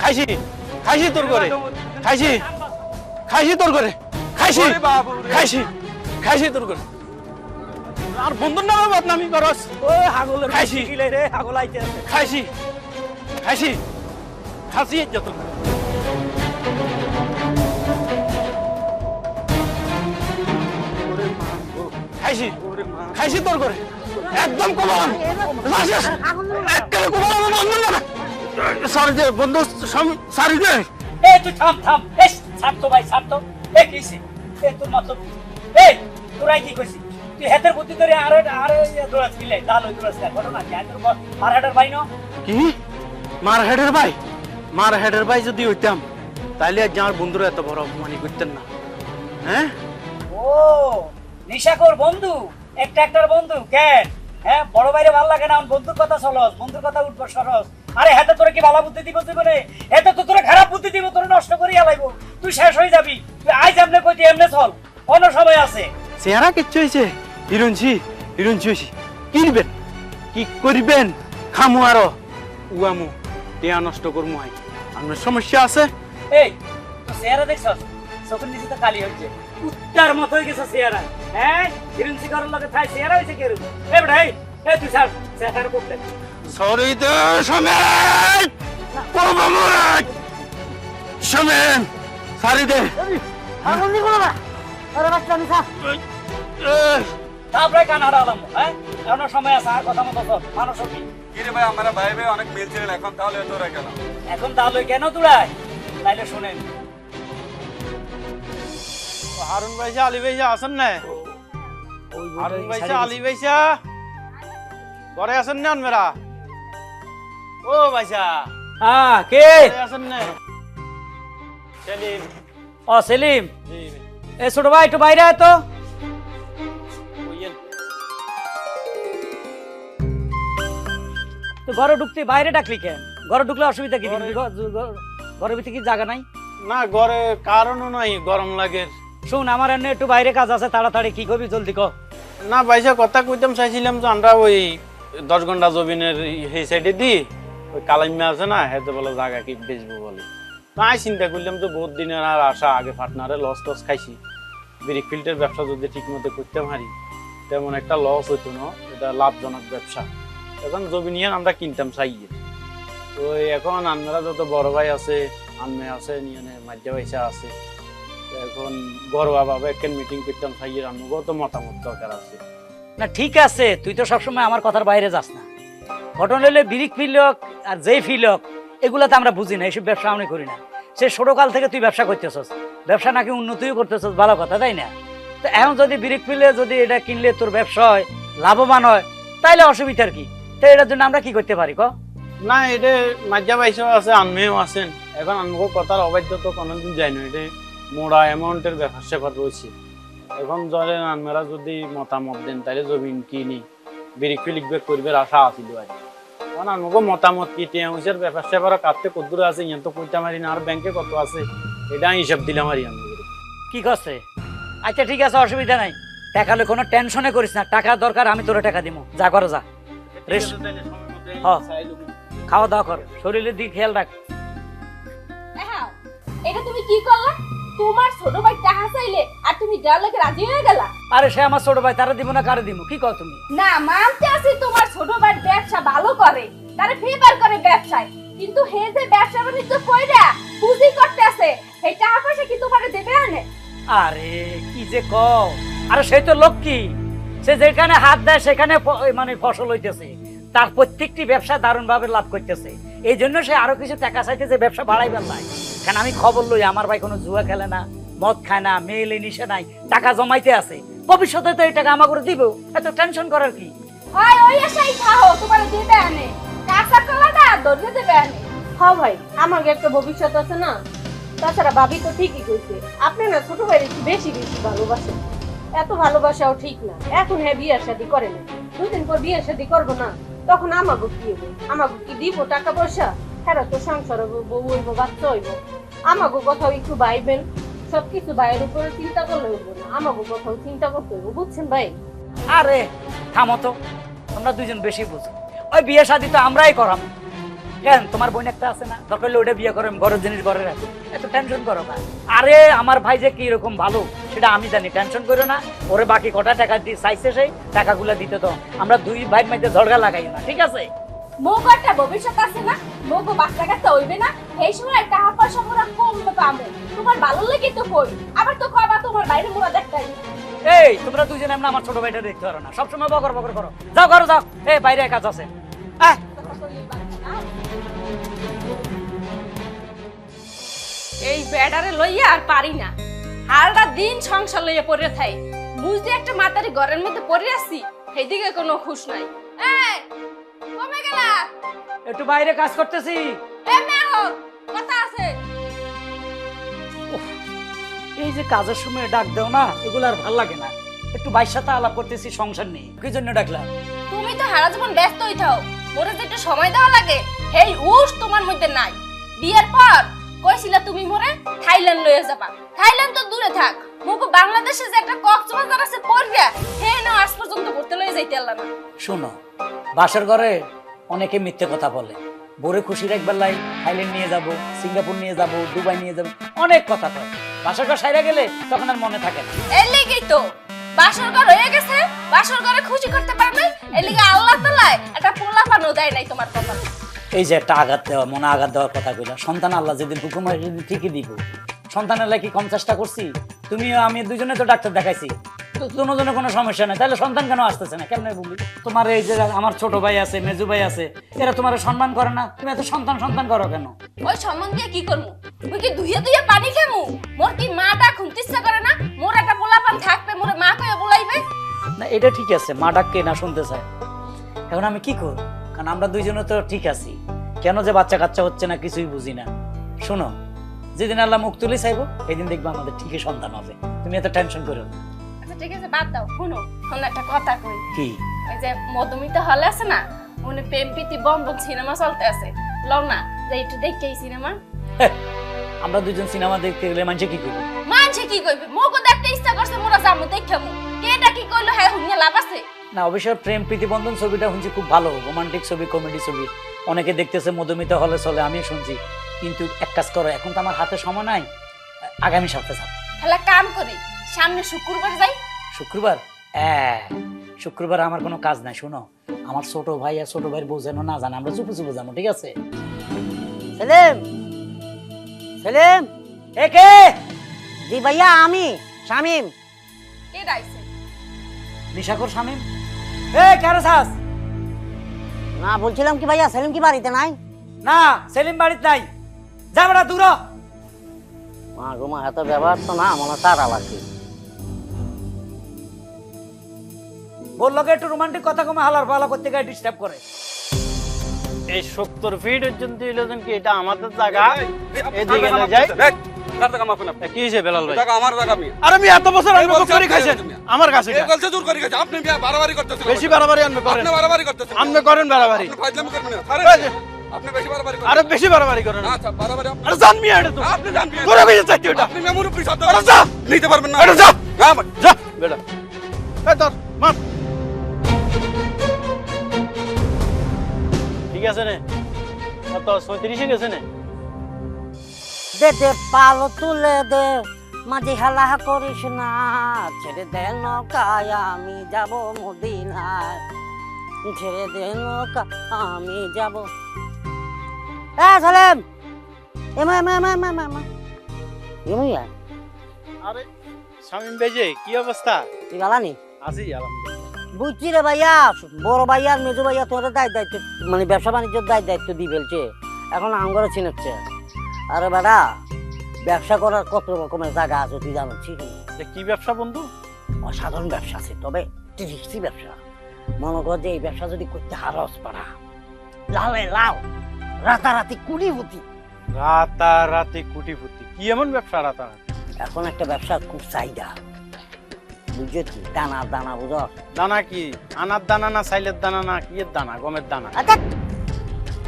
খাইছি খাইছি তোর করে খাইছি খাইছি তোর করে খাইছি খাইছি খাইছি তোর করে আর বন্ধুর নামে বদনামি করস ওই হাগলের খাইছি। কিলে রে হাগল আইতে আছে খাইছি খাইছি খাসি যত খাইছি খাইছি তোর করে একদম কমান একটা কমান বন্ধু না সরি যে বন্ধু সরি যে এই তুই থাম থাম এই ছাড় তো ভাই ছাড় তো এই কিছে এই তোর মত এই তোরাই কি কইছিস তুই হেতের বুদ্ধি করে আরে আরে দৌড়াস কিলে দাল ওই দৌড়াস না ঘটনা কি তোর মারহাটার ভাই না কি মার হেডের ভাই যদি হইতাম তাহলে আজ আমার বন্ধুরা এত বড় অপমানি করতেন না হ্যাঁ ও নিশাকর বন্ধু একটার বন্ধু কেন হ্যাঁ বড় বাইরে ভালো লাগে না বন্ধুর কথা চলস বন্ধুর কথা উঠবো সরস আরে হেতে তোরা কি ভালো বুদ্ধি দিব তুই বলে হেতে তো তোরা খারাপ বুদ্ধি দিব তোরা নষ্ট করিয়া লাইব তুই শেষ হয়ে যাবি তুই আজ এমনে কইতি এমনে চল কোন সময় আছে চেহারা কিচ্ছু হয়েছে হিরঞ্চি হয়েছি কি দিবেন কি করিবেন খামু আরো উয়ামু টিয়া নষ্ট করমু আই আমার সমস্যা আছে এই তো চেহারা দেখছস চোখের নিচে তো খালি হচ্ছে উত্তার মতো হয়ে গেছে চেহারা হ্যাঁ হিরঞ্চি করার লগে থাই চেহারা হয়েছে কি এরকম এই বেটা এই তুই ছাড় চেহারা করতে সরি তো সমেন প্রভমরাজ সমেন সারি দে আগুন দিব না আরে বাচ্চা আমি খা তারপরে কান হারালাম হ্যাঁ এখনো সময় আছে আর কথা মতো চল মানুষ কি কিরে ভাই আমরা ভাই ভাই অনেক মিলছিলেন এখন তাহলে তোরা কেন এখন তাহলে কেন দূরাই তাইলে শুনেন হারুন ভাইসা আলী ভাইসা আছেন না হারুন ভাইসা আলী ভাইসা ঘরে আছেন না মেরা ও ভাইসা হ্যাঁ কে ঘরে আছেন না সেলিম ও সেলিম জি এ ছোট ভাই একটু বাইরে আয় তো কইয়েন তো ঘরে ঢুকতে বাইরে ডাকলি কেন ঘরে ঢুকলে অসুবিধা কি ঘরের ভিতরে কি জায়গা নাই না ঘরে কারণও নাই গরম লাগে শুন আমার এনে একটু বাইরে কাজ আছে তাড়াতাড়ি কি করবি জলদি কর না ভাইসা কথা কইতাম চাইছিলাম যে আমরা ওই 10 ঘন্টা জমিনের এই সাইডে দি ওই কালাইমা আছে না হেতে বলে জায়গা কি বেচবো বলে তাই চিন্তা করলাম যে বহুত দিনের আর আশা আগে পার্টনারে লস টস খাইছি ব্রিক ফিল্ডের ব্যবসা যদি ঠিক মতো করতে পারি তেমন একটা লস হইতো না এটা লাভজনক ব্যবসা এখন জমি নিয়ে আমরা কিনতাম চাইয়ে তো এখন আমরা যত বড় ভাই আছে আম্মে আছে নিয়ে মাঝে পয়সা আছে এখন ঘরোয়া ভাবে একটা মিটিং করতাম চাইয়ে আম্মুকেও তো মতামত দরকার আছে না ঠিক আছে তুই তো সবসময় আমার কথার বাইরে যাস না ঘটনা হলে বিরিক ফিলক আর যেই ফিলক এগুলাতে আমরা বুঝি না এইসব ব্যবসা আমি করি না সে ছোটকাল থেকে তুই ব্যবসা করতেছস ব্যবসা নাকি উন্নতিও করতেছস ভালো কথা তাই না তো এখন যদি বিরিক ফিলে যদি এটা কিনলে তোর ব্যবসা হয় লাভবান হয় তাইলে অসুবিধার কি তো এটার জন্য আমরা কি করতে পারি ক না এটা মাঝা পয়সাও আছে আম্মেও আছেন এখন আম্মুকেও কথার অবাধ্য তো কোনোদিন যায় না এটা মোড়া অ্যামাউন্টের ব্যাপার স্যাপার রয়েছে এখন ধরেন আনমেরা যদি মতামত দেন তাহলে জমিন কিনি বিরিক ফিলিক বের করবে আশা আছিল আর এখন আনমুকেও মতামত কি টিয়ামুসের ব্যাপার স্যাপার কাটতে কদ্দূর আছে ইয়ে তো কইতে পারি না আর ব্যাংকে কত আছে এটা হিসাব দিলাম আর কি করছে আচ্ছা ঠিক আছে অসুবিধা নাই টাকালে কোনো টেনশনে করিস না টাকা দরকার আমি তোরে টাকা দিব যা করো যা রেস্ট হ্যাঁ খাওয়া দাওয়া কর শরীরের দিকে খেয়াল রাখ হ্যাঁ এটা তুমি কি করলা তোমার ছোট ভাই টাকা চাইলে আর তুমি দেওয়ার লাগে রাজি হয়ে গেলা আরে সে আমার ছোট ভাই তারা দিব না কারে দিব কি কও তুমি না মানতে আছি তোমার ছোট ভাই ব্যবসা ভালো করে তারে ফেভার করে ব্যবসায় কিন্তু হে যে ব্যবসা বাণিজ্য কইরা পুঁজি করতে আছে এই টাকা পয়সা কি তোমারে দেবে আনে আরে কি যে কও আরে সেই তো লক্ষ্মী সে যেখানে হাত দেয় সেখানে মানে ফসল হইতেছে তার প্রত্যেকটি ব্যবসা দারুণ ভাবে লাভ করতেছে এই জন্য সে আরো কিছু টাকা চাইতেছে ব্যবসা বাড়াইবার নাই কারণ আমি খবর লই আমার ভাই কোনো জুয়া খেলে না মদ খায় না মেয়েলে নিশে নাই টাকা জমাইতে আছে ভবিষ্যতে তো এই টাকা আমাকে দিব এত টেনশন করার কি হয় ওই আশাই খাও তোমারে দেবে আনে কাঁচা কলাটা দরজা দেবে আনে হ্যাঁ ভাই আমার একটা ভবিষ্যৎ আছে না তাছাড়া ভাবি তো ঠিকই কইছে আপনি না ছোট ভাইয়ের একটু বেশি ভালোবাসেন এত ভালোবাসাও ঠিক না এখন হ্যাঁ বিয়ের শাদী করে না 2 দিন পর বিয়ের শাদী করবো না তখন আমাকে কি হবে আমাকে কি দিব টাকা পয়সা হ্যাঁ তো সংসার হইব বউ হইব বাচ্চা হইব আমাকে কোথাও একটু ভাইবেন সবকিছু ভাইয়ের উপরে চিন্তা করলে হইব না আমাকে কোথাও চিন্তা করতে হইব বুঝছেন ভাই আরে থামো তো আমরা দুইজন বেশি বুঝি ওই বিয়ে শাদী তো আমরাই করাম কেন তোমার বোন একটা আছে না, দরকার হলে ওটা বিয়ে করে ঘরের জিনিস ঘরে রাখো, এত টেনশন করো না। আরে আমার ভাই যে কি রকম ভালো সেটা আমি জানি, টেনশন করো না। ওরে বাকি কটা টাকা দিয়ে চাইছে সেই টাকাগুলো দিতে তো, আমরা দুই ভাইয়ের মধ্যে ঝগড়া লাগাই না, ঠিক আছে? মোগো একটা ভবিষ্যৎ আছে না, মোগো বাচ্চা কাচ্চা হইবে না, এই সময় টাকা পয়সা মোরা কমবে পাবো, তোমার ভালো লাগে তো কই, আবার তো কবা তোমার বাইরে মোরা দেখতাই। এই তোমরা দুজনে এমনি আমার ছোট ভাইটা দেখতে পারো না, সবসময় বকর বকর করো। যাও ঘরে যাও, এই বাইরে কাজ আছে। এই বেডারে লইয়া আর পারি না, হালটা দিন সংসার লইয়া পড়ে থাই, বুঝলি একটা মাতারি ঘরের মধ্যে পড়ে আছি, সেইদিকে কোনো খুশ নাই। এই কমে গেলা? একটু বাইরে কাজ করতেছি। এ মেহো কথা আছে। এই যে কাজের সময় ডাক দেও না, এগুলো আর ভাল লাগে না। একটু বাইর সাথে আলাপ করতেছি সংসার নিয়ে, কি জন্য ডাকলাম? তুমি তো সারা জীবন ব্যস্ত হই থাও, মোরে যে একটু সময় দেওয়া লাগে হেই উস তোমার মধ্যে নাই। বিয়ের পর কইছিলা তুমি মোরে থাইল্যান্ড লইয়া যাবা, থাইল্যান্ড তো দূরে থাক, মুকো বাংলাদেশে যে একটা কক্সবাজার আছে পড়িয়া হে না আজ পর্যন্ত করতে লইয়া যাইতে আল্লাহ না। শোনো, বাসার ঘরে অনেকে মিথ্যে কথা বলে, বোরে খুশি রাখবার লাই থাইল্যান্ড নিয়ে যাব, সিঙ্গাপুর নিয়ে যাব, দুবাই নিয়ে যাব, অনেক কথা কয়। বাসার ঘর সাইরা গেলে তখন আর মনে থাকে না। এর লিগেই তো বাসর ঘর হয়ে গেছে, বাসর ঘরে খুশি করতে পারে নাই, এর লিগে আল্লাহ তাআলা একটা পোলাপানও দেয় নাই তোমার কথা। এই যে একটা আঘাত দেওয়া, মনে আঘাত দেওয়ার কথা কইলা, সন্তান আল্লাহ যেদিন হুকুম হয় সেদিন ঠিকই দিব। সন্তানের লাগে কি কম চেষ্টা করছি? তুমিও আমি দুজনে তো ডাক্তার দেখাইছি, তো দুজনে কোনো সমস্যা নেই, তাহলে সন্তান কেন আসতেছে না কেমনে বলি? তোমার এই যে আমার ছোট ভাই আছে, মেজু ভাই আছে, এরা তোমার সম্মান করে না, তুমি এত সন্তান সন্তান করো কেন? ওই সম্মান দিয়ে কি করমু? ওই কি দুইয়া দুইয়া পানি খামু? মোর কি মাটা খুনতে ইচ্ছা করে না? মোর একটা পোলাপান থাকবে, মোরে মা কইয়া বলাইবে? না এটা ঠিক আছে, মা ডাককে না শুনতে চায়, এখন আমি কি করব? কারণ আমরা দুইজনে তো ঠিক আছি, কেন যে বাচ্চা কাচ্চা হচ্ছে না কিছুই বুঝি না। শোনো, যেদিন আল্লাহ মুখ তুলে চাইবো সেদিন দেখবো আমাদের ঠিকই সন্তান হবে, তুমি এত টেনশন করো না। আচ্ছা ঠিক আছে বাদ দাও, শুনো শোনো একটা কথা কই। কি? ওই যে মধুমিতা হলে আছে না, উনি প্রেম প্রীতি বন্ধন সিনেমা চলতে আছে, লও না যে একটু দেখে এই সিনেমা। আমরা দুজন সিনেমা দেখতে গেলে মানুষে কি করবে? মানছে কি কইবে? মোগো দেখতে ইচ্ছা করছে, মোরা যামু দেখামু, কেডা কি কইলো হ্যাঁ হুনিয়া লাভ আছে? না অবশ্য প্রেম প্রীতিবন্ধন ছবিটা শুনছি খুব ভালো, রোমান্টিক ছবি, কমেডি ছবি, অনেকে দেখতেছে, মধুমিতা হলে চলে, আমি শুনছি। কিন্তু এক কাজ করো, এখন তো আমার হাতে সময় নাই, আগামী সপ্তাহে যাবো। তাহলে কাম করি, সামনে শুক্রবার যাই। শুক্রবার? শুক্রবার আমার কোনো কাজ নাই। শোনো, আমার ছোট ভাই আর ছোট ভাইয়ের বউ যেন না জানে, আমরা চুপে চুপে যাবো, ঠিক আছে? সেলিম, সেলিম। এ কে? জি ভাইয়া, আমি শামিম। কেডা আইছে? নিশাকর শামিম। এ কারে ছাস? না বলছিলাম কি ভাইয়া, সেলিম কি বাড়িতে নাই? না, সেলিম বাড়িতে নাই, যা বেটা দূর হ। মা গো মা, এত ব্যবহার তো না, মনে তারা লাগছে। বললো একটু রোমান্টিক কথা কমে হালার পালা করতে গিয়ে ডিস্টার্ব করে। এই 70 ফিট পর্যন্ত ইলেজন কি এটা আমাদের জায়গা? এদিকে গেলে যাই। কার টাকা মাফ না? কি হইছে বেলাল ভাই? টাকা আমার টাকা আমি। আরে আমি এত বছর আনবে করে খাইছেন আমার কাছে। এ বলছে জোর করে গেছে, আপনি বিয়া বাড়াবাড়ি করতেছেন। বেশি বাড়াবাড়ি আনবে করেন, আপনি বাড়াবাড়ি করতেছেন। আনবে করেন বাড়াবাড়ি। আপনি ফাজলামি করবেন না। আরে আপনি বেশি বাড়াবাড়ি করেন। আরে বেশি বাড়াবাড়ি করেন। আচ্ছা বাড়াবাড়ি আরে জান মিয়া এটা তো আপনি জানবি। তোরা কইছে চাইতে ওটা। আপনি মেমোর উপর শব্দ আরে যা নিতে পারবেন না। আরে যা না ভাই। যা বেটা। এই তোর মার। ঠিক আছে নে, কত 37 গেছে নে? দে দে পালো তুলে দে, মাঝে হেলা করিস না, ছেড়ে দে নৌকায় আমি যাব মদিনায়, ছেড়ে দে নৌকা আমি যাব। সেলিম, এমা এমা এমা এমা এমা এমা এমা। আরে শামিম ভাই যে কি অবস্থা? তুই গালানি? আছি আলহামদুলিল্লাহ। বুঝছি রে ভাইয়া, বড় ভাইয়া আর মেজো ভাইয়া তোর দায়িত্ব, মানে ব্যবসা বাণিজ্যের দায়িত্ব দিয়ে ফেলছে, এখন আঙ্গরে চিনাচ্ছে। আরে বেটা, ব্যবসা করার কত রকমের জায়গা আছে তুই জানাচ্ছি। কি ব্যবসা বন্ধু? অসাধারণ ব্যবসা আছে, তবে রিস্কি ব্যবসা। মনে কর যে এই ব্যবসা যদি করতে হারস পারা, লালে লাও, রাতারাতি কুড়িপতি। রাতারাতি কোটিপতি? কি এমন ব্যবসা রাতারাতি? এখন একটা ব্যবসা খুব চাহিদা, বুঝছো কি? দানা দানা বুঝো? দানা কি? আনার দানা না সাইলের দানা না কি এর দানা? গমের দানা?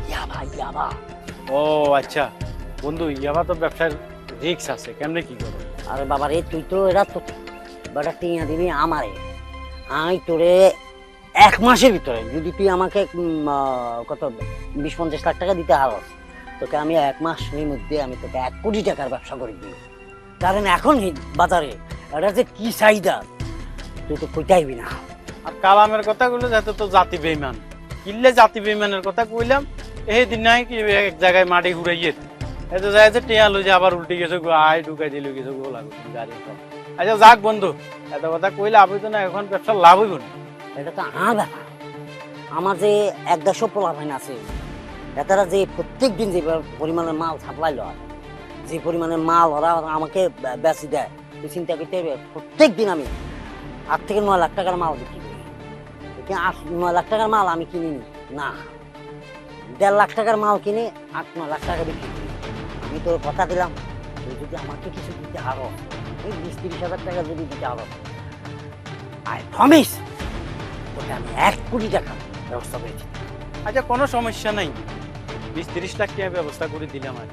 ইয়াবা ইয়াবা। ও আচ্ছা বন্ধু, ইয়াবা তো ব্যবসার রিস্ক আছে, কেমনে কি করো? আরে বাবা রে, তুই তো এরা তো বেটা টিয়া দিবি আমারে, আমি তোরে 1 মাসের ভিতরে যদি তুই আমাকে কত 20-50 লাখ টাকা দিতে হারস, তোকে আমি 1 মাসের মধ্যে আমি তোকে 1 কোটি টাকার ব্যবসা করে দিই। কারণ এখন বাজারে এটা যে কি চাহিদা তুই তো কইতাইবি না। আর কালামের কথা কইলে যাতে তো জাতি বেইমান, কিল্লে জাতি বেইমানের কথা কইলাম, এই দিন নাই কি এক জায়গায় মাটি ঘুরাইয়ে এত যায় যে টিয়া লই যে আবার উল্টে গেছে আয় ঢুকাই দিল কিছু গোলা গাড়ি। আচ্ছা যাক বন্ধু, এত কথা কইলে আপনি তো না এখন ব্যবসার লাভ হইব না। এটা তো আমার ব্যাপার। আমার যে 1-150 পোলাপাইন আছে, এতারা যে প্রত্যেক দিন যে পরিমাণের মাল সাপ্লাই লয়, যে পরিমাণের মাল ওরা আমাকে বেশি দেয়, তুই চিন্তা করতে হবে প্রত্যেক দিন আমি 8 থেকে 9 লাখ টাকার মাল বিক্রি করি। 8-9 লাখ টাকার মাল আমি কিনি না, 1.5 লাখ টাকার মাল কিনে 8-9 লাখ টাকা বিক্রি করি। আমি তোর কথা দিলাম, তুই যদি আমাকে কিছু দিতে আরো 20-30 হাজার টাকা যদি দিতে আরো, আই প্রমিস তোকে আমি 1 কোটি টাকা ব্যবস্থা করেছি। আচ্ছা কোনো সমস্যা নাই, 20-30 লাখ টাকা ব্যবস্থা করে দিলাম। আর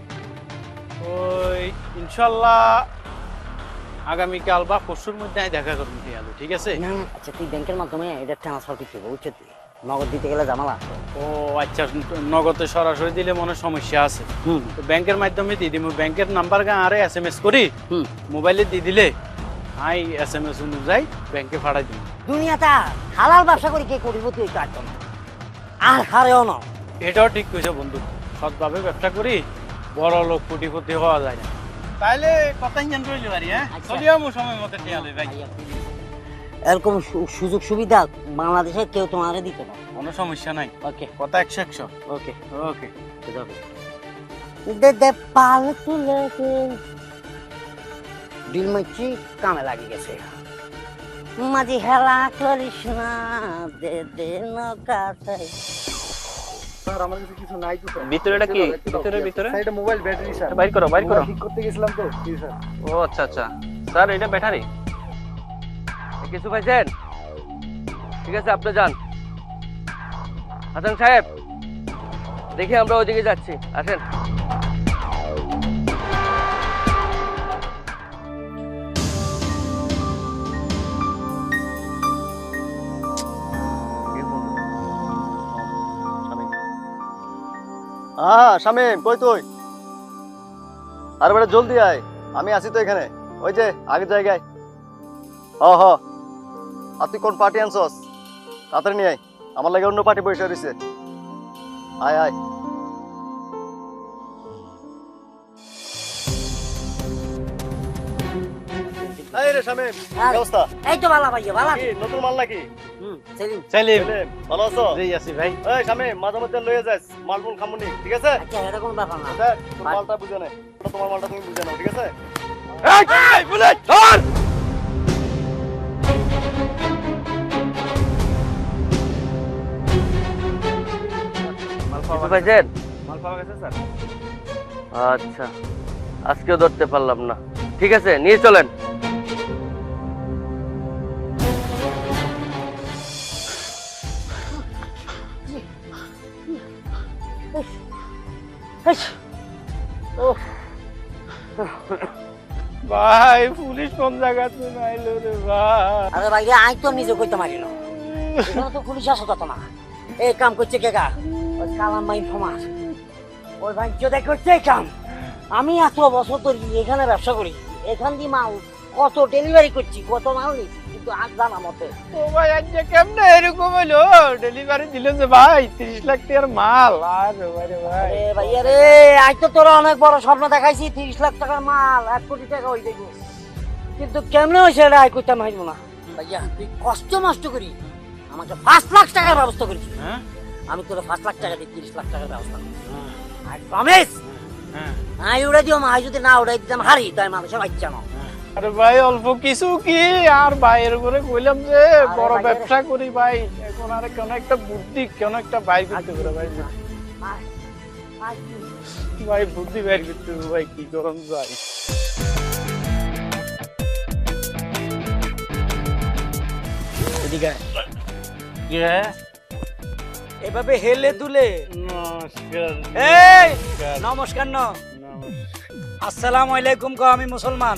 ওই ইনশাল্লাহ আগামীকাল বা পরশুর মধ্যে আমি দেখা করবো টিয়ালো, ঠিক আছে? না আচ্ছা, তুই ব্যাংকের মাধ্যমে এটা ট্রান্সফার করতে হবে, বুঝছো? তুই নগদ দিতে গেলে জামালা। ও আচ্ছা, নগদে সরাসরি দিলে মনে সমস্যা আছে, তো ব্যাংকের মাধ্যমে দিয়ে দিব। ব্যাংকের নাম্বার গা আরে SMS করি মোবাইলে দিয়ে দিলে আই SMS অনুযায়ী ব্যাংকে পাঠাই দিব। দুনিয়াটা হালাল ব্যবসা করে কে করিব তুই কাজ না, আর হারেও না। এটাও ঠিক কইছো বন্ধু, সৎভাবে ব্যবসা করি বড় লোক কোটিপতি হওয়া যায় না। তাইলে কথাই জান রইল পারি। হ্যাঁ চলিও মু সময় মতো টিয়ালো ভাই। এরকম সুযোগ সুবিধা বাংলাদেশে কেউ তোমারে দিতে না। কোনো সমস্যা নাই, ওকে কথা 100-100। ওকে ওকে দে দে পাল তুলে দে, ডিল মাছি কামে লাগি গেছে। মাঝি হেলা করিস না, দে দে নৌকাতে। স্যার আমার কাছে কিছু নাই তো স্যার। ভিতরেটা কি? ভিতরে স্যার এটা মোবাইল ব্যাটারি স্যার। বাইর করো ঠিক করতে গেছিলাম তো। জি স্যার। ও আচ্ছা স্যার এটা ব্যাটারি কিছু পাইছেন? ঠিক আছে আপনি যান। হাসান সাহেব দেখি আমরা ওইদিকে যাচ্ছি, আসেন। শামিম কই তুই? আরে বেটা জলদি আয়, আমি আছি তো এখানে, ওই যে আগের জায়গায়। হ আর তুই কোন পার্টি আনছস? তাড়াতাড়ি নিয়ে আয়, আমার লাগে অন্য পার্টি বসে রয়েছে। আয় আয়। এই রে শামিম, কি অবস্থা? এই তো ভালো ভাইয়া, ভালো। কি নতুন মাল নাকি? সেলিম। সেলিম ভালো আছো? জি আছি ভাই। এই শামিম মাঝে মধ্যে লয়ে যাস, মালমুল খামুনি, ঠিক আছে? আচ্ছা এটা কোনো ব্যাপার না। দেখ তোর মালটা বুঝে নে, তোমার মালটা তুমি বুঝে নাও, ঠিক আছে? এই বুলেট ধর। কিছু পাইছেন? মাল পাওয়া গেছে স্যার? আচ্ছা আজকেও ধরতে পারলাম না, ঠিক আছে নিয়ে চলেন। ভাই পুলিশ কোন জায়গাতে নাইলো রে ভাই? আরে ভাই আই তো নিজে কইতে মারিল, এখানে তো পুলিশ আসে কত না। এই কাম করছে কেকা? ওই কালাম মাই ফমাস, ওই ভাই যদি করছে এই কাম। আমি এত বছর ধরে এখানে ব্যবসা করি, এখান দিয়ে মাল কত ডেলিভারি করছি, কত মাল নিচ্ছি, কিন্তু আজ জানা মতে ও ভাই আজ যে কেমনে এরকম হইলো? ডেলিভারি দিল যে ভাই 30 লাখ টাকার মাল। আর ভাই ভাই আরে ভাইয়া রে, আজ তো তোরা অনেক বড় স্বপ্ন দেখাইছি, 30 লাখ টাকার মাল 1 কোটি টাকা হয়ে যাবে, কিন্তু কেমনে হয়েছে এটা আয় করতে মাইব না। ভাইয়া তুই কষ্ট মষ্ট করি আমাকে 5 লাখ টাকার ব্যবস্থা করেছি। হ্যাঁ আমি তোর 5 লাখ টাকা দিয়ে 30 লাখ টাকার ব্যবস্থা করছি। I promise. হ্যাঁ আই উড়াই দিও, আই যদি না উড়াই দিতাম হারি, তাই মানুষের বাচ্চা না। আরে ভাই অল্প কিছু কি আর ভাইয়ের করে কইলাম যে বড় ভাইয়ের- ব্যবসা করি ভাই, এখন আর কেন একটা বুদ্ধি কেন একটা বাইর করতে পারে ভাই। ভাই বুদ্ধি বাইর করতে হবে ভাই, কি করম যাই। এদিকে এভাবে হেলে দুলে। নমস্কার। এই নমস্কার ন, আসসালামু আলাইকুম কো, আমি মুসলমান।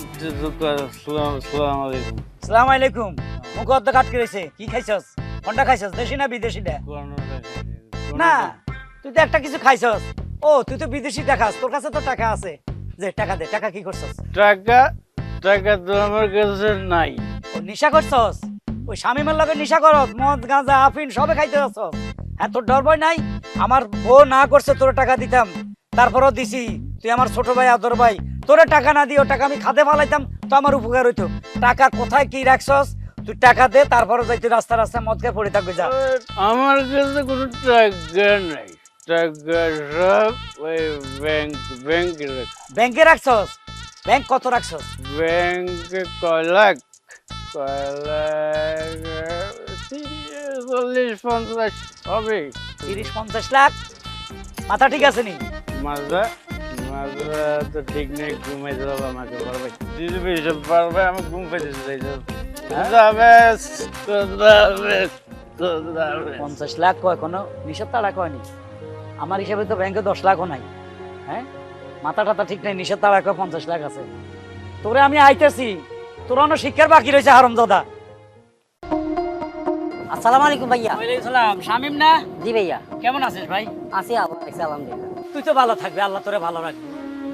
আসসালামু আলাইকুম। আসসালামু আলাইকুম। মুখ অর্ধ কাট করেছে, কি খাইছস? কোনটা খাইছস দেশি না বিদেশি দে কোনোটা খাইছি। না তুই তো একটা কিছু খাইছস ও তুই তো বিদেশি দেখাস তোর কাছে তো টাকা আছে যে টাকা দে টাকা কি করছস টাকা টাকা তো আমার কাছে নাই। ও নিশা করছস ওই শামিমের লগে নিশা করস মদ গাঁজা আফিন সবে খাইতে আসছস হ্যাঁ তোর ডর ভয় নাই আমার বউ না করছে তোর টাকা দিতাম তারপরও দিছি তুই আমার ছোট ভাই আদর ভাই তোরে টাকা না দিও টাকা আমি খাতে ফালাইতাম তো আমার উপকার হইতো টাকা কোথায় কি রাখছস তুই টাকা দে তারপরও যাইতে রাস্তা রাস্তা মদ খেয়ে পড়ে থাকবে যা আমার কাছে কোনো টাকা নাই। টাকা সব ওই ব্যাংকে ব্যাংকে রাখছস ব্যাংক কত রাখছস ব্যাংকে কয় লাখ 40-50 হবে। 30-50 লাখ মাথা ঠিক আছে নি মাজা মাজা তো ঠিক নেই, ঘুমাইতে হবে আমাকে পারবে দিদি বেশি পারবে, আমি ঘুম পেতে চাই যাবে 50 লাখ কয় কোনো নিষেধ তাড়া কয়নি আমার হিসাবে তো ব্যাংকে 10 লাখও নাই হ্যাঁ মাথা টাথা ঠিক নাই নিষেধ তাড়া কয় 50 লাখ আছে তোরে আমি আইতেছি তোর অন্য শিক্ষার বাকি রয়েছে হারামজাদা আসসালামু আলাইকুম ভাইয়া। ওয়ালাইকুম সালাম শামিম না জি ভাইয়া, কেমন আছিস ভাই আছি আলহামদুলিল্লাহ। তুই তো ভালো থাকবি আল্লাহ তোরে ভালো রাখবে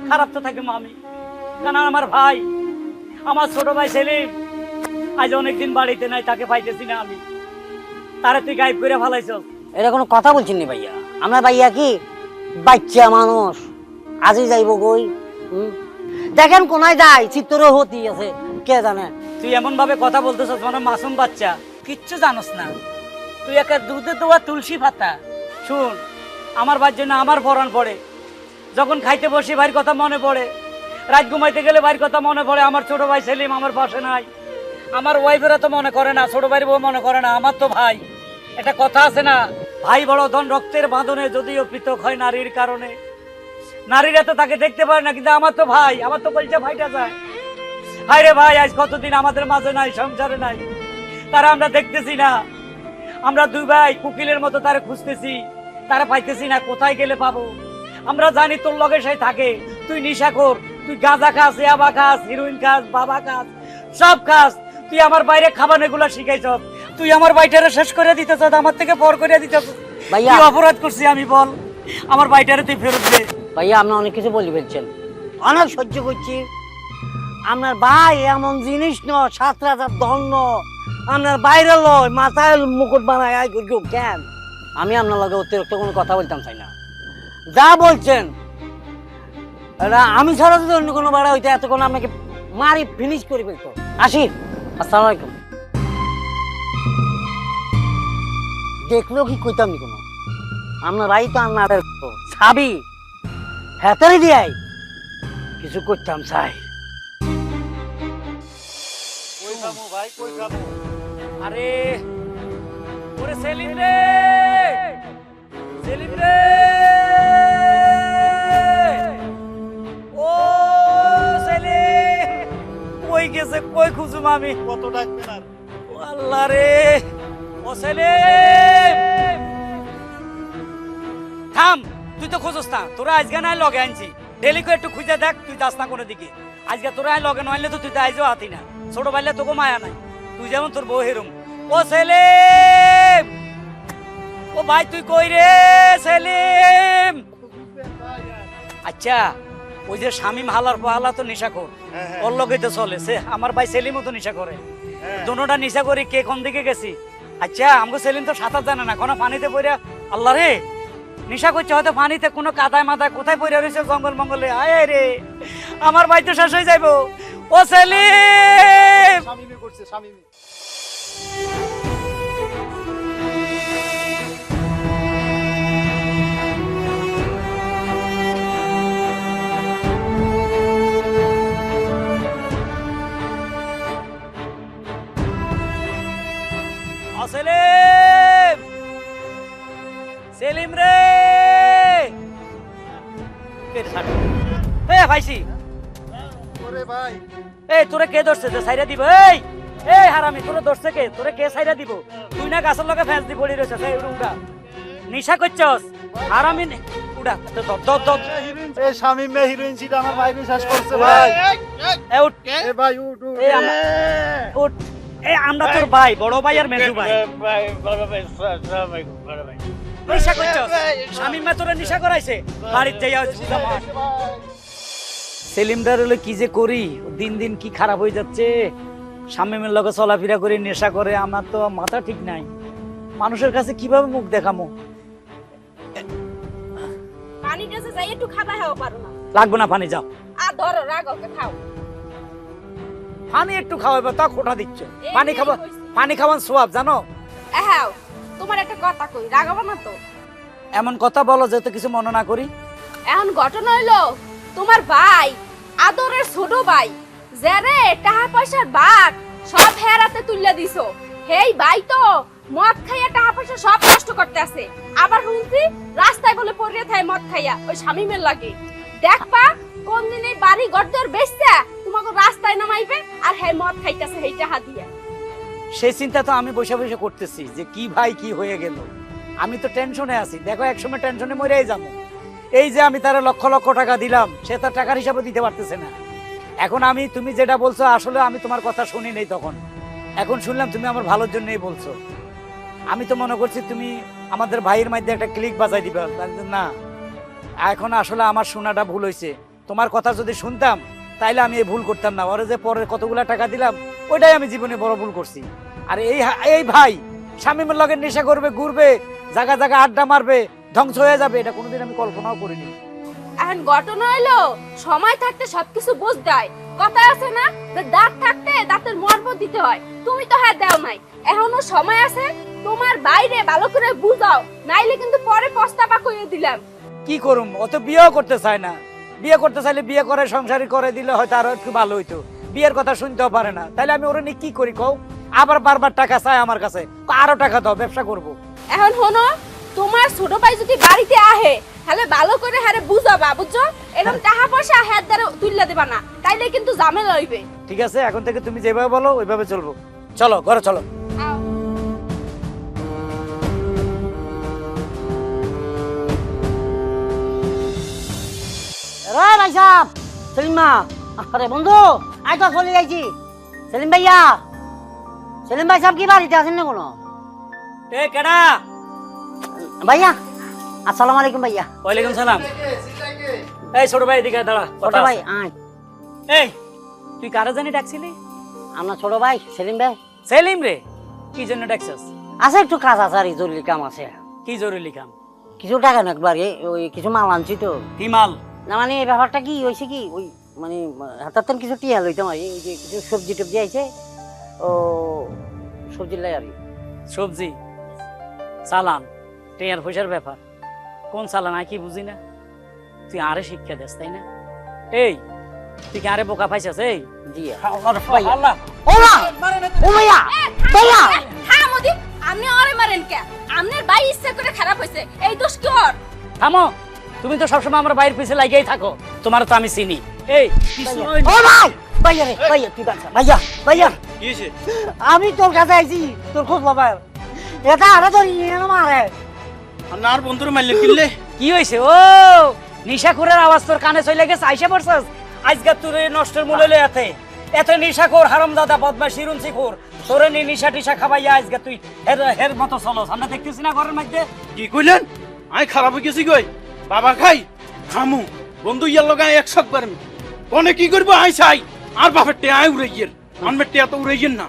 খারাপ তো থাকবে আমি কারণ আমার ভাই আমার ছোট ভাই সেলিম আজ অনেকদিন বাড়িতে নাই তাকে পাইতেছি না আমি তারে তুই গায়েব করে ফেলাইছস এটা কোনো কথা বলছেন নি ভাইয়া, আমরা ভাইয়া কি বাচ্চা মানুষ আজই যাইব কই? দেখেন কোনায় যায় চিত্তরও হতি আছে কে জানে। তুই এমন ভাবে কথা বলতেছস মানে মাসুম বাচ্চা কিচ্ছু জানোস না তুই একটা দুধে দেওয়া তুলসী পাতা শুন আমার ভাইয়ের জন্য আমার পরাণ পড়ে যখন খাইতে বসি ভাইয়ের কথা মনে পড়ে রাত ঘুমাইতে গেলে ভাইয়ের কথা মনে পড়ে আমার ছোট ভাই সেলিম আমার পাশে নাই আমার ওয়াইফেরা তো মনে করে না ছোট ভাইয়ের বউ মনে করে না আমার তো ভাই একটা কথা আছে না ভাই বড় ধন রক্তের বাঁধনে যদিও পৃথক হয় নারীর কারণে নারীরা তো তাকে দেখতে পারে না কিন্তু আমার তো ভাই আমার তো বলছে ভাইটা যায় হায় রে ভাই আজ কতদিন আমাদের মাঝে নাই সংসারে নাই তারা আমরা দেখতেছি না আমরা দুই ভাই কুকিলের মতো তারা খুঁজতেছি তারা পাইতেছি না কোথায় গেলে পাবো আমরা জানি তোর লগে সে থাকে তুই নিশাখোর তুই গাঁজা খাস ইয়াবা খাস হিরোইন খাস বাবা খাস সব খাস তুই আমার বাইরে খাবার এগুলা শিখাইছ তুই আমার বাইটারে শেষ করে দিতেছ আমার থেকে পর করে দিতেছ ভাইয়া কি অপরাধ করছি আমি বল আমার বাইটারে তুই ফেরত দে ভাইয়া আপনি অনেক কিছু বলি ফেলছেন অনেক সহ্য করছি আপনার ভাই এমন জিনিস ন 7 রাজার ধন্য আপনার বাইরে লয় মাথায় মুকুট বানায় আয় করি কেন আমি আপনার লগে অতিরিক্ত কোনো কথা বলতাম চাই না যা বলছেন এটা আমি ছাড়া যদি অন্য কোনো বাড়া হইতে এতক্ষণ আপনাকে মারি ফিনিশ করে ফেলতো আসি আসসালামু আলাইকুম দেখলো কি কইতাম নি কোনো আপনার ভাই তো আপনার ছাবি হেতারি দিয়াই কিছু করতাম চাই আরে ওরে সেলিম রে সেলিম রে ও সেলিম কই গেছে কই খুঁজুম আমি কত ডাকবেন আর আল্লাহ রে ও সেলিম থাম তুই তো খোঁজস না তোরা আজকে নাই লগে আনছি ডেলি করে একটু খুঁজে দেখ তুই যাস না কোনো দিকে আজকে তোরা লগে নইলে তো তুই তো আইজও হাতি না ছোট ভাইলে তোকে মায়া নাই তুই যেমন তোর বউ হেরুম ও সেলিম ও ভাই তুই কই রে সেলিম আচ্ছা ওই যে শামিম হালার পাহালা তো নেশা কর ওর লগে তো চলে সে আমার ভাই সেলিমও তো নেশা করে দোনোটা নেশা করি কে কোন দিকে গেছি আচ্ছা আমাকে সেলিম তো সাঁতার জানে না কোনো পানিতে পড়ে আল্লাহ রে নেশা করছে হয়তো পানিতে কোনো কাদায় মাথায় কোথায় পড়ে রয়েছে জঙ্গল মঙ্গলে আয় রে আমার ভাই তো শেষ হয়ে যাইবো ও সেলিম সেলিম সেলিম রে ভাইসি এই তোরে কে ধরছে যে সাইরা দিব এই হারামি তোরে ধরছে কে তোরে কে সাইরা দিব তুই না গাছের লগে ফেঁস দি পড়ি রয়েছে উড়া নিশা করছস হারামি উড়া এই শামিম মে হিরোইন সিট আমার ভাই বিশ্বাস করছে ভাই এ উঠ এ ভাই উঠ উঠ উঠ এই আমরা তোর ভাই, বড় ভাই আর মেজু ভাই। বড় ভাই, আসসালামু আলাইকুম, বড় ভাই। নেশা করছস? শামিম মা তোরা নেশা করাইছে? বাড়িতে যাইয়া বুঝা মার। সেলিমদার হলো কি যে করি, দিন দিন কি খারাপ হয়ে যাচ্ছে। শামিমের লগে চলাফেরা করে নেশা করে, আমার তো মাথা ঠিক নাই। মানুষের কাছে কিভাবে মুখ দেখামো? পানি কাছে যাই একটু খাবা খাও পারো না। লাগবে না পানি, যাও। আর ধরো রাগ ওকে খাও। পানি একটু খাওয়াবে তা খোটা দিচ্ছ। পানি এই খাবো, হইছে। পানি খাওয়ান সোয়াব জানো। হ্যাঁ, তোমার একটা কথা কই, রাগাবো না তো? এমন কথা বলো যাতে কিছু মনে না করি। এখন ঘটনা হইলো, তোমার ভাই, আদরের ছোট ভাই, যারে টাকা পয়সার বাট সব হেরাতে তুলে দিছো, হেই ভাই তো মদ খাইয়া টাকা পয়সা সব নষ্ট করতে আছে। আবার শুনছি রাস্তায় বলে পড়িয়ে থাকে মদ খাইয়া ওই স্বামীমের লাগে। দেখবা কোন দিন এই বাড়ি গড়দর বেচতে তোমাকে রাস্তায় নামাইবে, আর হে মদ খাইতেছে হেই টাকা দিয়া। সেই চিন্তা তো আমি বসে বসে করতেছি যে কি ভাই কি হয়ে গেল। আমি তো টেনশনে আছি, দেখো একসময় টেনশনে মরেই যাবো। এই যে আমি তার লক্ষ লক্ষ টাকা দিলাম, সে তার টাকার হিসাবে দিতে পারতেছে না। এখন আমি, তুমি যেটা বলছো আসলে আমি তোমার কথা শুনি নেই তখন, এখন শুনলাম তুমি আমার ভালোর জন্যই বলছো। আমি তো মনে করছি তুমি আমাদের ভাইয়ের মধ্যে একটা ক্লিক বাজাই দিবা, না। এখন আসলে আমার শোনাটা ভুল হয়েছে। তোমার কথা যদি শুনতাম তাইলে আমি এই ভুল করতাম না। ওরে যে পরে কতগুলা টাকা দিলাম, ওইটাই আমি জীবনে বড় ভুল করছি। আর এই ভাই স্বামীমের লগে নেশা করবে, ঘুরবে, জায়গা জায়গা আড্ডা মারবে, ধ্বংস হয়ে যাবে, এটা কোনোদিন আমি কল্পনাও করিনি। এখন ঘটনা হইলো, সময় থাকতে সবকিছু বুঝতে হয়। কথা আছে না যে দাঁত থাকতে দাঁতের মর্ম দিতে হয়, তুমি তো হ্যাঁ দেও নাই। এখনো সময় আছে, তোমার বাইরে ভালো করে বুঝাও, নাইলে কিন্তু পরে পস্তাবা কইয়ে দিলাম। কি করুম, অত বিয়েও করতে চায় না। বিয়ে করতে চাইলে বিয়ে করে সংসারী করে দিলে হয়তো আরো একটু ভালো হইতো। বিয়ের কথা শুনতেও পারে না, তাইলে আমি ওরা নিয়ে কি করি কও? আবার বারবার টাকা চায় আমার কাছে, আরো টাকা দাও, ব্যবসা করব। এখন শোনো, তোমার ছোট ভাই যদি বাড়িতে আহে তাহলে ভালো করে হারে বুঝাবা, বুঝছো? এরকম টাকা পয়সা হাত দ্বারা তুললে দেবা না, তাইলে কিন্তু ঝামেলা হইবে। ঠিক আছে, এখন থেকে তুমি যেভাবে বলো ওইভাবে চলবো। চলো ঘরে চলো। আও। ভাই সাহেব, সেলিম মা, আরে বন্ধু আই তো চলে যাইছি। সেলিম ভাইয়া, সেলিম ভাই সাহেব কি বাড়িতে আছেন না কোনো? এ কেডা? ভাইয়া আসসালামু আলাইকুম ভাইয়া। ওয়ালাইকুম সালাম। এই ছোট ভাই এদিকে দাঁড়া, ছোট ভাই আয়। এই তুই কারা জানি ডাকছিলি? আপনার ছোট ভাই সেলিম ভাই। সেলিম রে, কি জন্য ডাকছিস? আছে একটু কাজ আছে আর জরুরি কাম আছে। কি জরুরি কাম? কিছু টাকা না একবার ওই কিছু মাল আনছি তো। কি মাল? না মানে এই ব্যাপারটা কি হয়েছে কি, ওই মানে হাতার কিছু টিয়া লইতাম আর এই যে কিছু সবজি টবজি আইছে, ও সবজি লাই আর কি। সবজি, চালান, টেয়ার পয়সার ব্যাপার। কোন চালান আয় কি বুঝি না। তুই আরে শিক্ষা দেস তাই না? এই তুই কি আরে বোকা পাইছিস? এই জি আল্লাহ, ও মা, ও ভাইয়া ভাইয়া হ্যাঁ মোদি, আপনি আরে মারেন কে? আপনার ভাই ইচ্ছা করে খারাপ হইছে, এই দোষ কি ওর? থামো। তুমি তো সবসময় আমার বাইরের পিছে লাগিয়েই থাকো, তোমার তো আমি চিনি। এই ও ভাই ভাইয়া রে, ভাইয়া তুই বাঁচা, ভাইয়া ভাইয়া কি হয়েছে? আমি তোর কাছে আইছি তোর খোঁজ বাবা। এটা আরে তোর ইয়ে না মারে। আপনার বন্ধুর মারলে কিনলে? কি হয়েছে? ও নিশাখোরের আওয়াজ তোর কানে চলে গেছে, আইসা পড়ছস। আজকে তোর এই নষ্টের মূল্য লই এত নিশাখোর হারামজাদা বদমাশি রুনছিখোর, তোরে নি নিশা টিশা খাবাইয়া আজকে তুই হের মতো চলস। আমরা দেখতেছি না ঘরের মধ্যে। কি কইলেন? আই খারাপ হয়ে গেছি কই? বাবা খাই খামু, বন্ধু ইয়ার লগায় 100 বার কোনে কি করব? আই চাই আর বাপের টে আই উড়ে গিয়ে আনবের টে এত উড়ে গিয়ে না।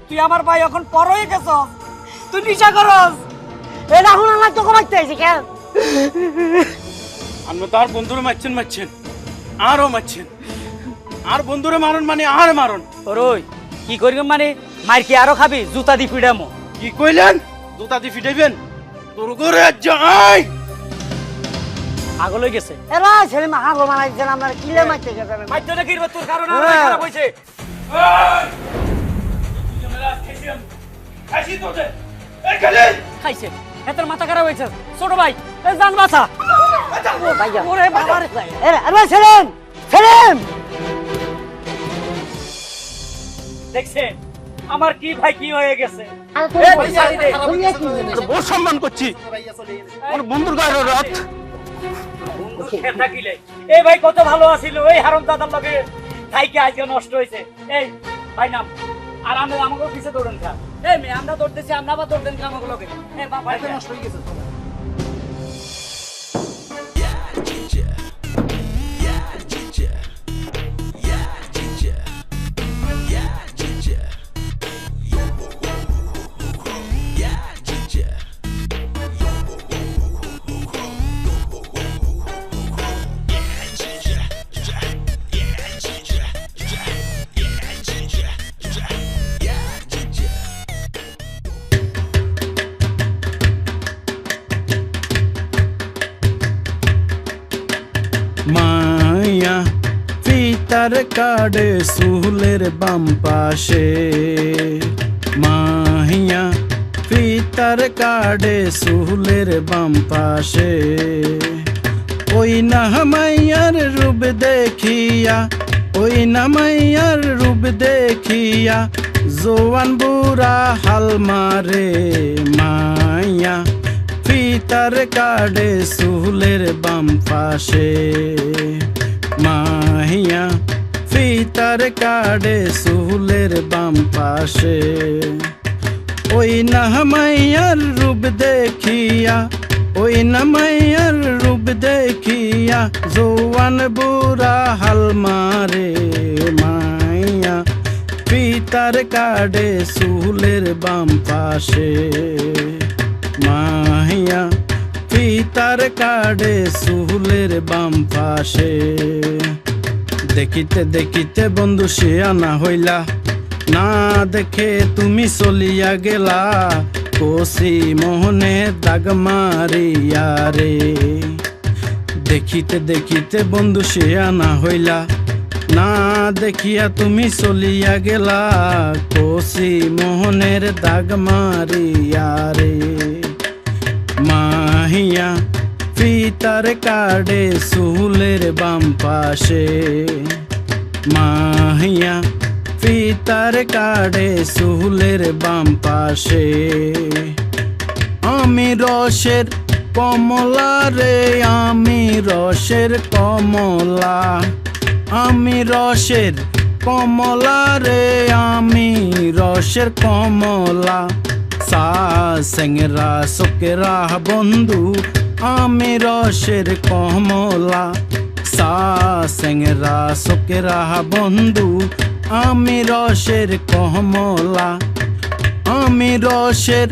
তুই আমার ভাই এখন পর হয়ে গেছস, তুই নিশা করস। এটা এখন আমার তো কমাইতে আইছি কেন? আমি তার বন্ধুরে মারছেন আরও মারছেন, আর বন্ধুরে মারণ মানে আর মারণ। ওরই কি করিম মানে মার কি আরো খাবি? জুতা দি ফিডামো। কি কইলেন? জুতা দি ফিটাইবেন? তোর ঘরে যাই আগল হয়ে গেছে। এরা ছেলে মা হাগল মারাইছেন, আমরা কিলে মারতে গেছেন। মাইতে না কিরবে তোর কারণে আমার ভাই খারাপ হইছে। খাইছে এত মাথা খারাপ হয়েছে। ছোট ভাই জান বাঁচা। ভাইয়া ওরে বাবা রে। আরে সেলিম, সেলিম দেখছেন আমার কি ভাই কি হয়ে গেছে। বহুত সম্মান করছি আমার বন্ধুর গায়ের রাত। এই ভাই কত ভালো আছিল, এই হারামজাদার লগে থাইকে আজকে নষ্ট হয়েছে। এই ভাই নাম আর আমরা আমাকে পিছে দৌড়েন খা। এই মেয়ে আমরা দৌড়তেছি, আমরা আবার দৌড়তেন খা আমাকে লোকে। এই বাড়িতে নষ্ট হয়ে গেছে। মায়া ফিতার কাটে চুলের বাম পাশে, মাহিয়া ফিতার কাটে চুলের বাম পাশে। ওই না মাইয়ার রূপ দেখিয়া, ওই না মাইয়ার রূপ দেখিয়া জোয়ান বুড়া হাল মারে। মাইয়া ফিতার কাটে চুলের বাম পাশে, মাহিয়া ফিতার কাটে চুলের বাম পাশে। ওই না মাইয়ার রূপ দেখিয়া, ওই না মাইয়ার রূপ দেখিয়া জোয়ান বুড়া হাল মারে। মাইয়া ফিতার কাটে চুলের বাম পাশে, মাহিয়া ফিতার কাটে চুলের বাম পাশে। দেখিতে দেখিতে বন্ধু শিয়ানা হইলা, না দেখে তুমি চলিয়া গেলা। কষি মোহনে দাগ মারিয়া রে। দেখিতে দেখিতে বন্ধু শিয়ানা হইলা, না দেখিয়া তুমি চলিয়া গেলা। কষি মোহনের দাগ মারিয়া রে। মাহিয়া ফিতার কাটে চুলের বাম পাশে, মাহিয়া ফিতার কাটে চুলের বাম পাশে। আমি রসের কমলা রে, আমি রসের কমলা, আমি রসের কমলা রে, আমি রসের কমলা। সা সেংরা সোকেরা বন্ধু আমি রসের কমলা। সা সেংরা সোকেরা বন্ধু আমি রসের কমলা। আমি রসের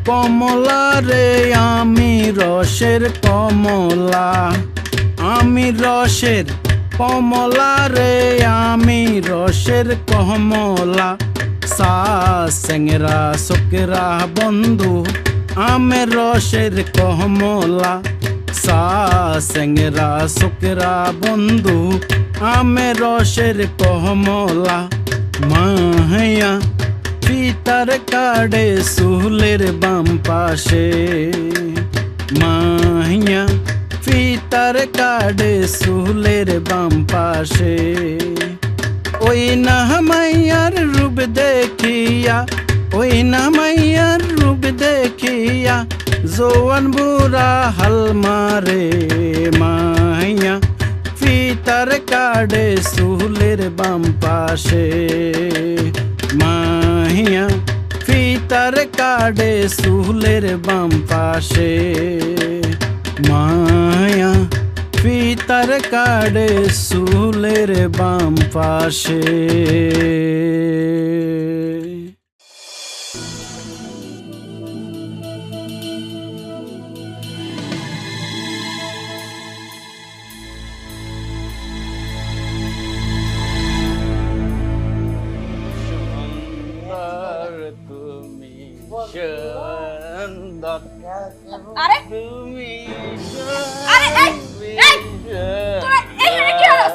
কমলা রে, আমি রসের কমলা, আমি রসের কমলা রে, আমি রসের কমলা। সা সেংরা সোকেরা বন্ধু আমি রসের কমলা। সা সেংরা সোকেরা বন্ধু আমি রসের কমলা। মাহিয়া ফিতার কাটে চুলের বাম পাশে, মাহিয়া ফিতার কাটে চুলের বাম পাশে। ওই না মাইয়ার রূপ দেখিয়া, ওই না মাইয়ার রূপ দেখিয়া জোয়ান বুড়া হাল মারে। মাইয়া ফিতার কাটে চুলের বাম পাশে, মাহিয়া ফিতার কাটে চুলের বাম পাশে। মায়া ফিতার কাটে চুলের বাম পাশে। তুমি সুন্দর, আরে তুমি আরে এই এই তোরা এখানে কি হলো?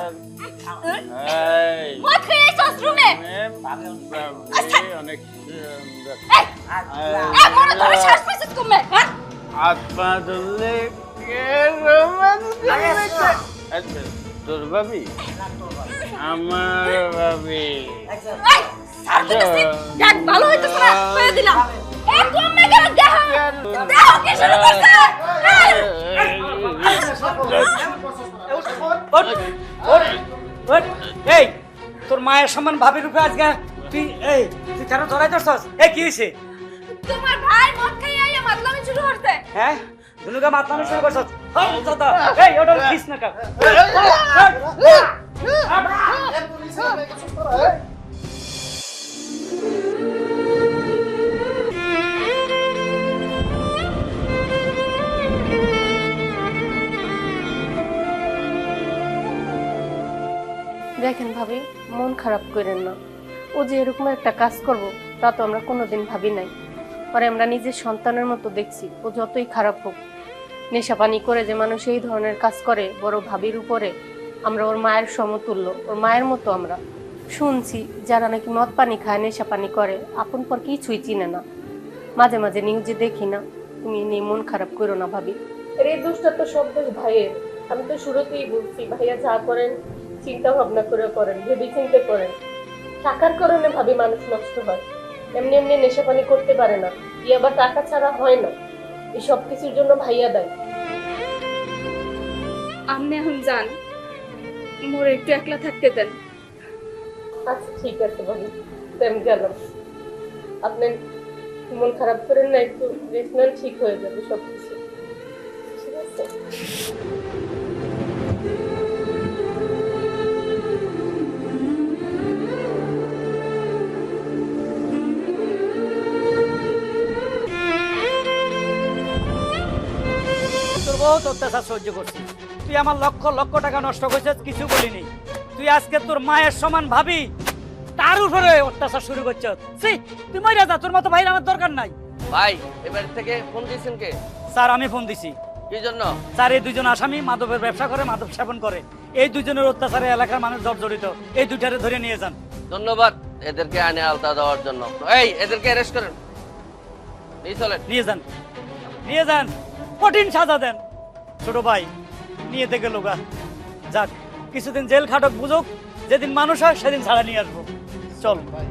মদ খেয়ে এসেছিস রুমে? অনেক সুন্দর। এই মনে ধরে শ্বাস পেছিস তুমি? হ্যাঁ হাত পা ধরলে কে রোমান্স তোর ভাবি, আমার ভাবি। এই সারতে গেছি দেখ ভালো হইতেছ না কইয়া দিলাম। এই তুমি কেন দেহ দেহ কি শুরু করছ? এই তোর মায়ের সমান ভাবির রূপে আজকে তুই কেন ধরাই ধরছস? কি হয়েছে? তোমার ভাই মদ খাইয়া আইয়া মাতলামি শুরু করতে। হ্যাঁ দুনুকা মাতলামি শুরু করছস? ওটা খিস না কা। দেখেন ভাবি, মন খারাপ করেন না। ও যে এরকম একটা কাজ করব তা তো আমরা কোনোদিন ভাবি নাই। পরে আমরা নিজের সন্তানের মতো দেখছি। ও যতই খারাপ হোক, নেশাপানি করে যে মানুষ এই ধরনের কাজ করে বড় ভাবির উপরে, আমরা ওর মায়ের সমতুল্য, ওর মায়ের মতো। আমরা শুনছি যারা নাকি মদ পানি খায়, নেশা পানি করে, আপন পর কিছুই চিনে না। মাঝে মাঝে নিউজে দেখি না। তুমি নিয়ে মন খারাপ করো না ভাবি। এই দোষটা তো সব দোষ ভাইয়ের। আমি তো শুরুতেই বলছি, ভাইয়া যা করেন চিন্তা ভাবনা করে করেন, ভেবে চিন্তে করেন। টাকার কারণে ভাবি মানুষ নষ্ট হয়, এমনি এমনি নেশা পানি করতে পারে না। ই আবার টাকা ছাড়া হয় না। এই সব কিছুর জন্য ভাইয়া দেয়। আপনি এখন যান, মোর একটু একলা থাকতে দেন। আচ্ছা ঠিক আছে ভাবি, আমি গেলাম। আপনি মন খারাপ করেন না, একটু রেস্ট নেন, ঠিক হয়ে যাবে সবকিছু। ঠিক আছে। তোর বহুত অত্যাচার সহ্য করছি। তুই আমার লক্ষ লক্ষ টাকা নষ্ট করেছিস, কিছু বলিনি। তুই আজকে তোর মায়ের সমান ভাবি তার উপরে অত্যাচার শুরু করছিস। তুই মরে যা, তোর মতো ভাইয়ের আমার দরকার নাই। ভাই এবার থেকে ফোন দিয়েছেন কে? স্যার আমি ফোন দিছি। কি জন্য? স্যার এই দুজন আসামি মাদকের ব্যবসা করে, মাদক সেবন করে। এই দুজনের অত্যাচারে এলাকার মানুষ জর্জরিত। এই দুটারে ধরে নিয়ে যান। ধন্যবাদ এদেরকে আইনে আলতা দেওয়ার জন্য। এই এদেরকে অ্যারেস্ট করেন, নিয়ে চলেন। নিয়ে যান, নিয়ে যান, কঠিন সাজা দেন। ছোট ভাই নিয়ে থেকে লোগা যাক, কিছুদিন জেল খাটক বুঝুক, যেদিন মানুষ হয় সেদিন ছাড়া নিয়ে আসবো। চল ভাই।